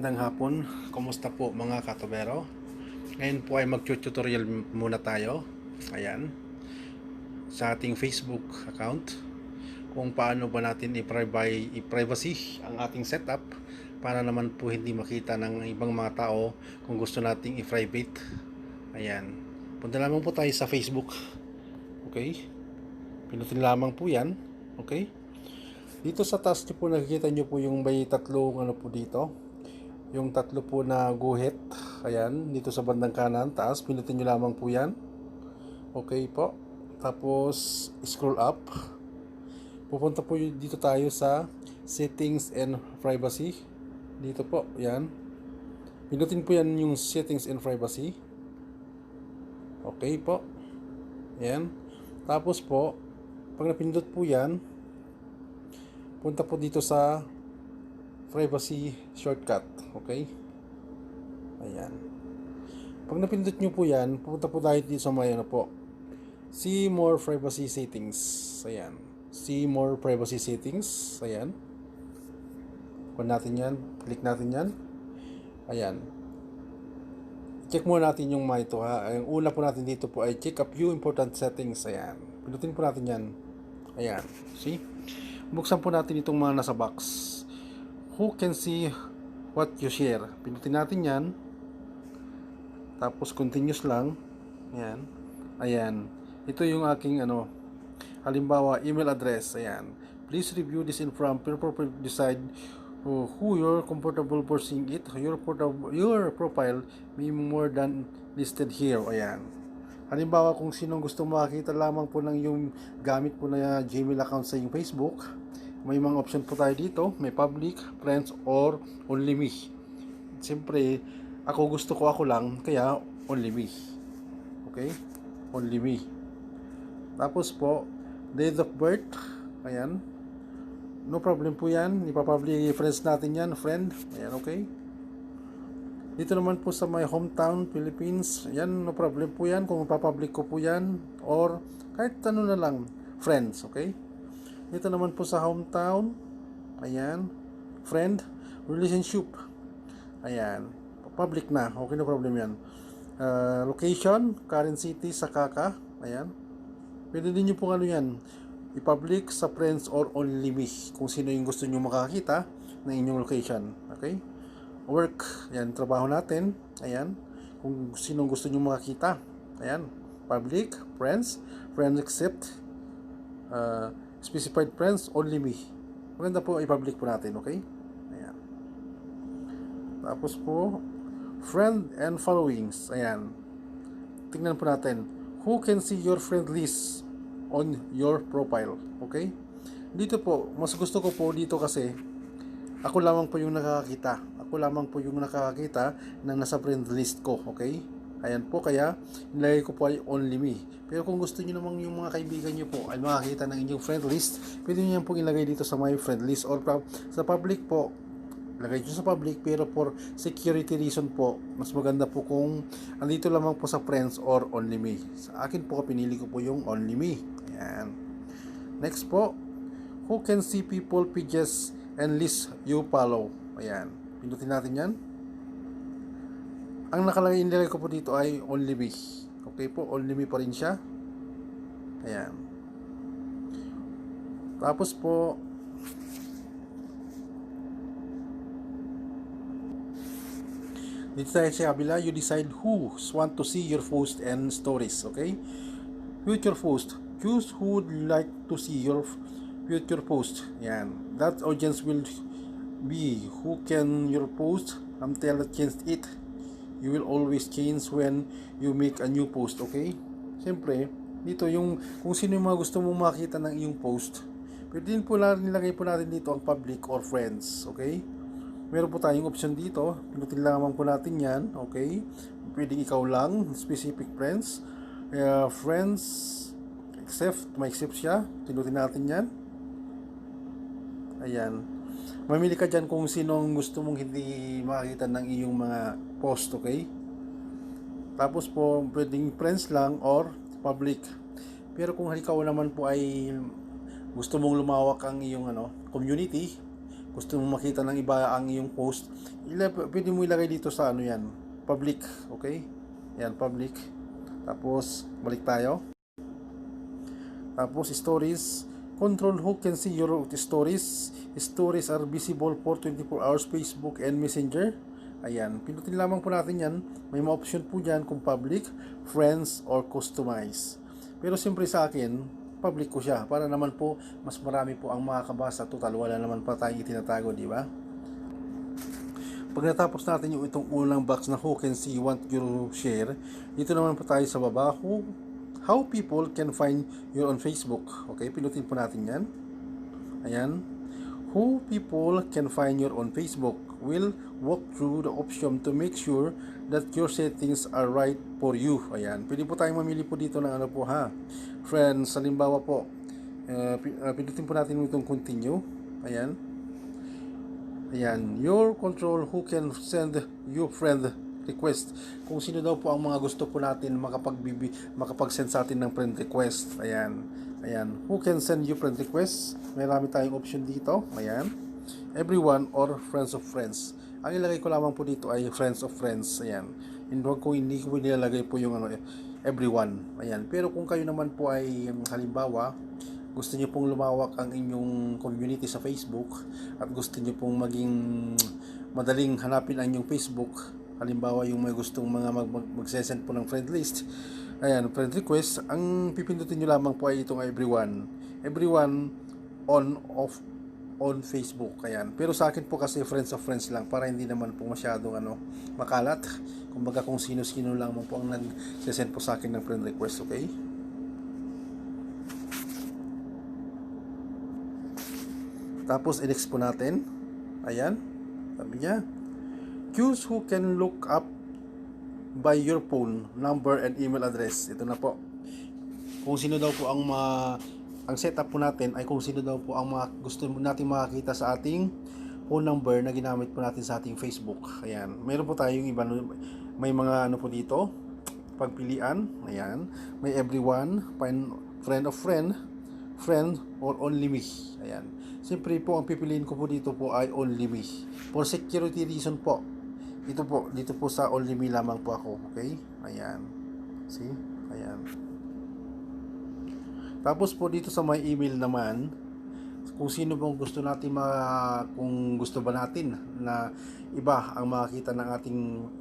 Magandang hapon, kumusta po mga katubero? Ngayon po ay mag-tutorial muna tayo. Ayan, sa ating Facebook account kung paano ba natin i-privacy ang ating setup para naman po hindi makita ng ibang mga tao kung gusto nating i-private. Ayan, punta lamang po tayo sa Facebook. Okay, pinutin lamang po yan. Okay, dito sa taas niyo po nakikita niyo po yung may tatlong ano po dito, yung tatlo po na guhit. Ayan, dito sa bandang kanan taas, pinutin nyo lamang po yan. Okay po, tapos scroll up, pupunta po dito tayo sa settings and privacy. Dito po, yan, pinutin po yan yung settings and privacy. Okay po, yan. Tapos po, pag napindot po yan, punta po dito sa privacy shortcut. Okay, ayan, pag napindot nyo po yan, pupunta po tayo dito sa may ano po, see more privacy settings. Ayan, see more privacy settings. Ayan, kung natin yan, click natin yan. Ayan, check muna natin yung mga ito ha. Ang una po natin dito po ay check a few important settings. Ayan, pindutin po natin yan. Ayan, see, buksan po natin itong mga nasa box. Who can see what you share? Pinutin natin yan. Tapos continuous lang. Ayan. Ayan. Ito yung aking ano, halimbawa email address. Ayan. Please review this in from properly decide who you're comfortable for seeing it. Your profile may more than listed here. Ayan. Halimbawa kung sinong gustong makakita lamang po ng yung gamit po na Gmail account sa yung Facebook, may mga option po tayo dito. May public, friends, or only me. Siyempre, gusto ko ako lang, kaya only me. Okay? Only me. Tapos po, date of birth. Ayan. No problem po yan. Ipapublic friends natin yan, friend. Ayan, okay? Dito naman po sa my hometown, Philippines. Ayan, no problem po yan. Kung ipapublic ko po yan, or kahit ano na lang, friends, okay? Dito naman po sa hometown, ayan, friend, relationship, ayan, public na, okay, no problem yan. Location, current city, sa kaka, ayan, pwede din nyo po ano yan, i-public sa friends or only me, kung sino yung gusto nyo makakita ng inyong location, okay. Work, ayan, trabaho natin, ayan, kung sino gusto nyo makakita, ayan, public, friends except, specified friends, only me. Maganda po, i-public po natin, okay? Ayan. Tapos po, friend and followings. Ayan. Tingnan po natin. Who can see your friend list on your profile? Okay? Dito po, mas gusto ko po dito kasi ako lamang po yung nakakakita. Ako lamang po yung nakakakita ng nasa friend list ko, okay? Ayan po, kaya nilagay ko po ay only me. Pero kung gusto niyo namang yung mga kaibigan niyo po ay makakita ng inyong friend list, pwede niyo yan po ilagay dito sa my friend list or sa public po. Lagay niyo sa public, pero for security reason po, mas maganda po kung andito lamang po sa friends or only me. Sa akin po, pinili ko po yung only me. Ayan. Next po, who can see people pages and list you follow? Ayan. Pindutin natin yan. Ang nakalagay ko po dito ay only me. Okay po, only me pa rin siya. Ayan. Tapos po, dito tayo sa kabila, you decide who want to see your post and stories. Okay? Future post. Choose who would like to see your future post. Ayan. That audience will be who can your post until change it. You will always change when you make a new post, okay? Siyempre, dito yung kung sino yung mga gusto mong makita ng iyong post, pwede din po nilagay po natin dito ang public or friends, okay? Meron po tayong option dito, pinutin lamang po natin yan, okay? Pwede ikaw lang, specific friends, friends, except, may except siya, pinutin natin yan. Ayan. Mamili ka dyan kung sinong gusto mong hindi makakita ng iyong mga post, okay? Tapos po, pwedeng friends lang or public. Pero kung ikaw naman po ay gusto mong lumawak ang iyong community, gusto mo makita ng iba ang iyong post, pwede mo ilagay dito sa ano yan, public, okay? Yan, public. Tapos, balik tayo. Tapos, stories. Control who can see your stories. Stories are visible for 24 hours, Facebook and Messenger. Ayan, pindutin lamang po natin yan. May mga option po dyan kung public, friends, or customize. Pero siyempre sa akin, public ko siya. Para naman po, mas marami po ang makakabasa. Total, wala naman pa tayong itinatago, di ba? Pag natapos natin yung itong unang box na who can see, want you share, dito naman po tayo sa baba, how people can find you on Facebook. Okay, pinutin po natin yan. Ayan. Who people can find you on Facebook. We'll walk through the option to make sure that your settings are right for you. Ayan. Pwede po tayong mamili po dito ng ano po ha. Friends, halimbawa po, pinutin po natin itong continue. Ayan. Ayan, your control who can send you friend request. Kung sino daw po ang mga gusto po natin makapag-send sa atin ng friend request. Ayan. Ayan, who can send you friend request? May marami tayong option dito. Ayan. Everyone or friends of friends. Ang ilagay ko lamang po dito ay friends of friends. Ayan. Hindi ko nilalagay po yung everyone. Ayan. Pero kung kayo naman po ay halimbawa gusto niyo pong lumawak ang inyong community sa Facebook at gusto niyo pong maging madaling hanapin ang inyong Facebook, halimbawa yung may gustong mga mag-send po ng friend list, ayan, friend request, ang pipindutin niyo lamang po ay itong everyone on Facebook. Ayan. Pero sa akin po kasi friends of friends lang para hindi naman po masyadong makalat. Kumbaga kung sino-sino lang po ang nag-send po sa akin ng friend request, okay? Tapos, i-next po natin. Ayan. Sabi niya, choose who can look up by your phone number and email address. Ito na po. Kung sino daw po ang setup po natin ay kung sino daw po ang gusto natin makakita sa ating phone number na ginamit po natin sa ating Facebook. Ayan. Meron po tayong iba. May mga po dito. Pagpilian. Ayan. May everyone, friend of friend, or only me. Ayan. Siyempre po, ang pipiliin ko po dito po ay only me. For security reason po. Dito po sa only me lamang po ako. Okay? Ayan. See? Ayan. Tapos po dito sa my email naman, kung sino pong gusto natin kung gusto ba natin na iba ang makakita ng ating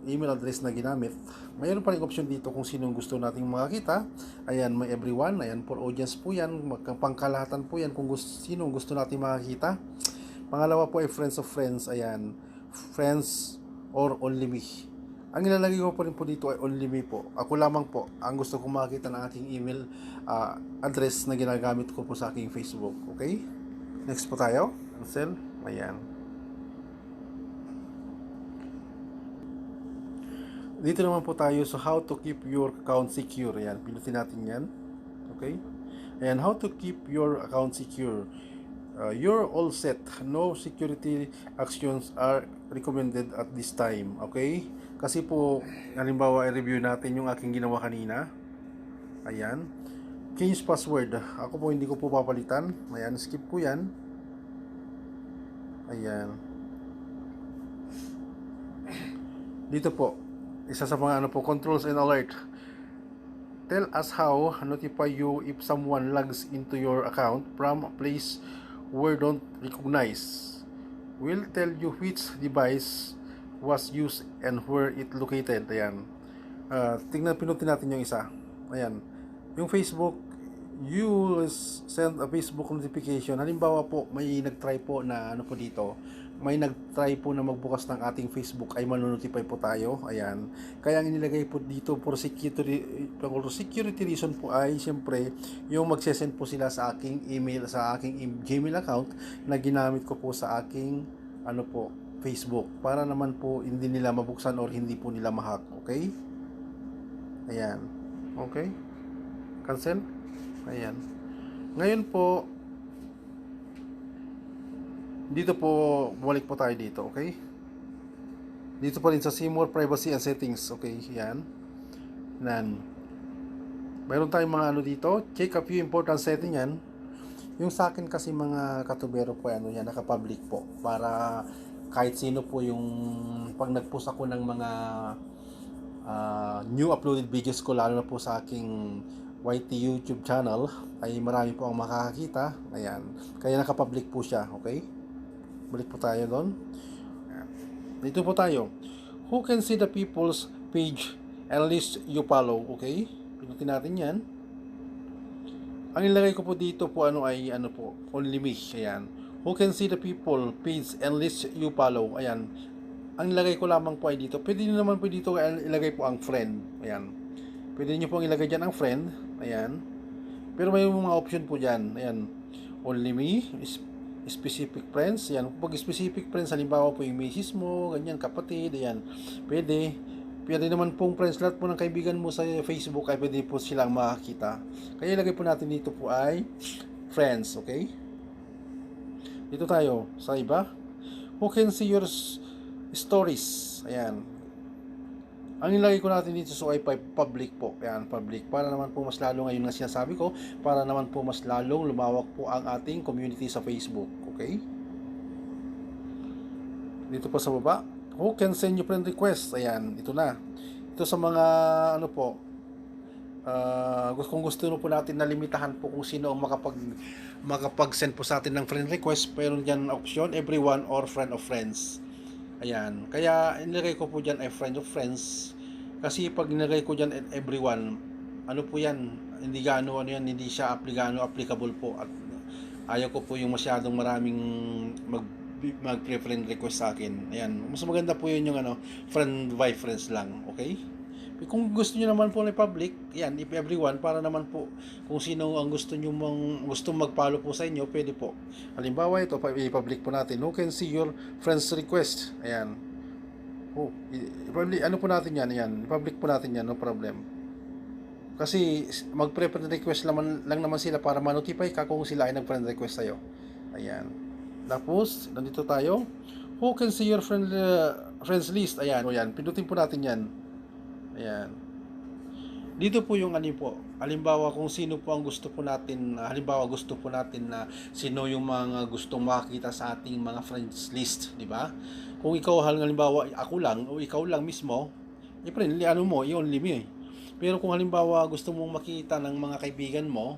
email address na ginamit, mayroon pa rin option dito kung sino gusto nating makakita. Ayan, may everyone. Ayan, for audience po yan, pangkalahatan po yan kung sino gusto nating makakita. Pangalawa po ay friends of friends. Ayan, friends or only me. Ang nilalagay ko po rin po dito ay only me po. Ako lamang po ang gusto kong makakita ng aking email address na ginagamit ko po sa aking Facebook. Okay? Next po tayo. Cancel. Ayan. Dito naman po tayo sa how to keep your account secure. Ayan. Pinutin natin yan. Okay? Ayan. How to keep your account secure. You're all set. No security actions are recommended at this time. Okay? Kasi po, halimbawa, i-review natin yung aking ginawa kanina. Ayan. Change password. Ako po hindi ko po papalitan. Ayan, skip ko yan. Ayan. Dito po, isa sa mga controls and alert. Tell us how, notify you if someone logs into your account from a place where don't recognize. We'll tell you which device was used and where it located. Ayan. Pinutin natin yung isa. Ayan. Yung Facebook, you send a Facebook notification. Halimbawa po, may nag-try po na po dito. May nag-try po na magbukas ng ating Facebook ay manonotify po tayo. Ayan. Kaya ang inilagay po dito for security reason po ay siyempre yung magsesend po sila sa aking email, sa aking Gmail account na ginamit ko po sa aking Facebook. Para naman po hindi nila mabuksan or hindi po nila ma-hack. Okay? Ayan. Okay? Cancel? Ayan. Ngayon po, dito po, balik po tayo dito, okay? Dito pa rin sa see more privacy and settings, okay? Yan. Mayroon tayong mga dito. Check a few important settings yan. Yung sa akin kasi mga katubero po, ano yan, naka-public po. Para kahit sino po yung, pag nag-post ako ng mga new uploaded videos ko, lalo na po sa aking YT YouTube channel, ay marami po ang makakakita. Ayan. Kaya naka-public po siya, okay? Balik po tayo doon. Dito po tayo. Who can see the people's page and list you follow, okay? Pinutin natin yan. Ang ilagay ko po dito po ay po, only me. Ayan. Who can see the people page and list you follow. Ayan. Ang ilagay ko lamang po ay dito. Pwede nyo naman po dito ilagay po ang friend. Ayan. Pwede nyo pong ilagay dyan ang friend. Ayan. Pero may mga option po dyan. Ayan. Only me. Specific friends. Ayan. Pag specific friends, halimbawa po yung misis mo, ganyan, kapatid. Ayan. Pwede. Pwede naman pong friends, lahat po ng kaibigan mo sa Facebook ay pwede po silang makakita. Kaya ilagay po natin dito po ay friends, okay? Dito tayo sa iba. Who can see your stories? Ayan. Ang ilagay ko natin dito so ay public po. Ayan, public. Para naman po mas lalo ngayon na sinasabi ko, para naman po mas lalong lumawak po ang ating community sa Facebook, okay? Dito po sa baba. Who can send you friend request? Ayan, ito na. Ito sa mga kung gusto po natin na limitahan po kung sino ang makapag-send po sa atin ng friend request, mayroon diyan option everyone or friend of friends. Ayan. Kaya inilagay ko po diyan ay friend of friends kasi pag inilagay ko diyan everyone, po yan, hindi siya applicable po at ayaw ko po yung masyadong maraming mag-friend request sa akin. Ayan, mas maganda po yun yung friend by friends lang, okay? Kung gusto niyo naman po na public, yan, if everyone, para naman po kung sino ang gusto mag-follow po sa inyo, pwede po. Halimbawa ito, i-public po natin. Who can see your friends request? Ayan. Po natin yan, ayan. I-public po natin yan, no problem. Kasi mag-friend request lang naman sila para ma-notify ka kung sila ay nag-friend request sa'yo. Ayan. Tapos, nandito tayo. Who can see your friends list? Ayan, o yan. Pindutin po natin yan. Ayan. Dito po yung halimbawa kung sino po ang gusto po natin, na sino yung mga gustong makita sa ating mga friends list, di ba? Kung ikaw halimbawa ako lang o ikaw lang mismo, i-only me. Pero kung halimbawa gusto mong makita ng mga kaibigan mo,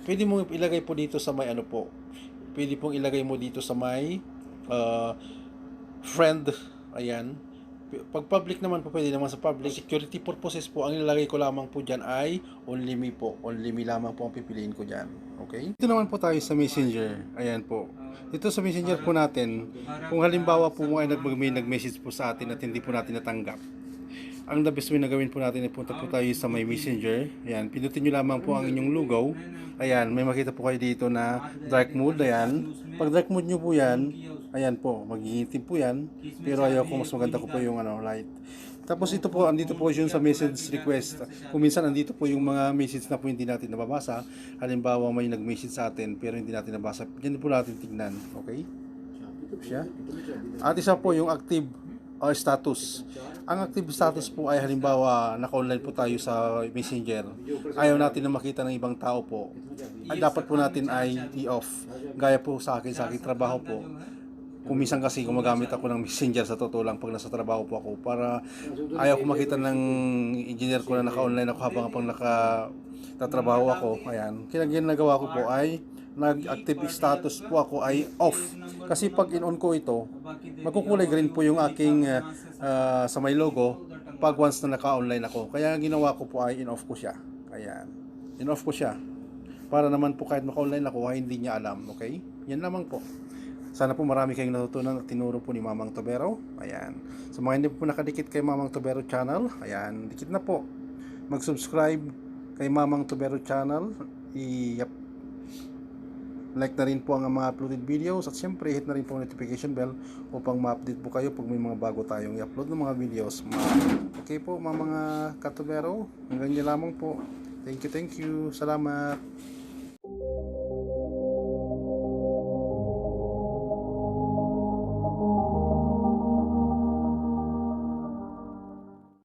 pwede mong ilagay po dito sa may pwede pong ilagay mo dito sa may friend. Ayan. Pag public naman po, pwede naman sa public. Security purposes po, ang ilalagay ko lamang po dyan ay only me po. Only me lamang po ang pipiliin ko dyan. Okay? Dito naman po tayo sa Messenger. Ayan po. Dito sa Messenger po natin, kung halimbawa po mo ay nag-message po sa atin at hindi po natin natanggap, ang the best way na gawin po natin ay punta po tayo sa may Messenger. Ayan, pindutin nyo lamang po ang inyong logo. Ayan, may makita po kayo dito na dark mode. Ayan, pag dark mode nyo po yan, ayan po, mag-iitim po yan. Pero ayaw ko, mas maganda ko po yung light. Tapos ito po, andito po yun sa message request. Kung minsan andito po yung mga message na po hindi natin nababasa. Halimbawa may nag-message sa atin pero hindi natin nabasa. Yan po natin tignan, okay? Siya. At isa po yung active status. Ang active status po ay halimbawa naka-online po tayo sa Messenger. Ayaw natin na makita ng ibang tao po. Ay dapat po natin ay i-off. Gaya po sa akin trabaho po. Kung minsan kasi gumagamit ako ng Messenger sa totoo lang pag nasa trabaho po ako para ayaw ko makita ng engineer ko na naka-online ako habang nagtatrabaho ako. Ayan. Kaya ginagawa ko po ay nag-active status po ako ay off. Kasi pag in-on ko ito, magkukulay green po yung aking sa may logo pag once na naka-online ako. Kaya ginawa ko po ay in-off ko siya. Ayan. In-off ko siya. Para naman po kahit naka-online ako ay hindi niya alam. Okay? Yan lamang po. Sana po marami kayong natutunan at tinuro po ni Mamang Tubero. Ayan. Sa mga hindi po nakadikit kay Mamang Tubero channel, ayan, dikit na po. Mag-subscribe kay Mamang Tubero channel. Like na rin po ang mga uploaded videos at syempre hit na rin po ang notification bell upang ma-update po kayo pag may mga bago tayong i-upload ng mga videos. Okay po mga katubero, hanggang niya lamang po. Thank you. Salamat.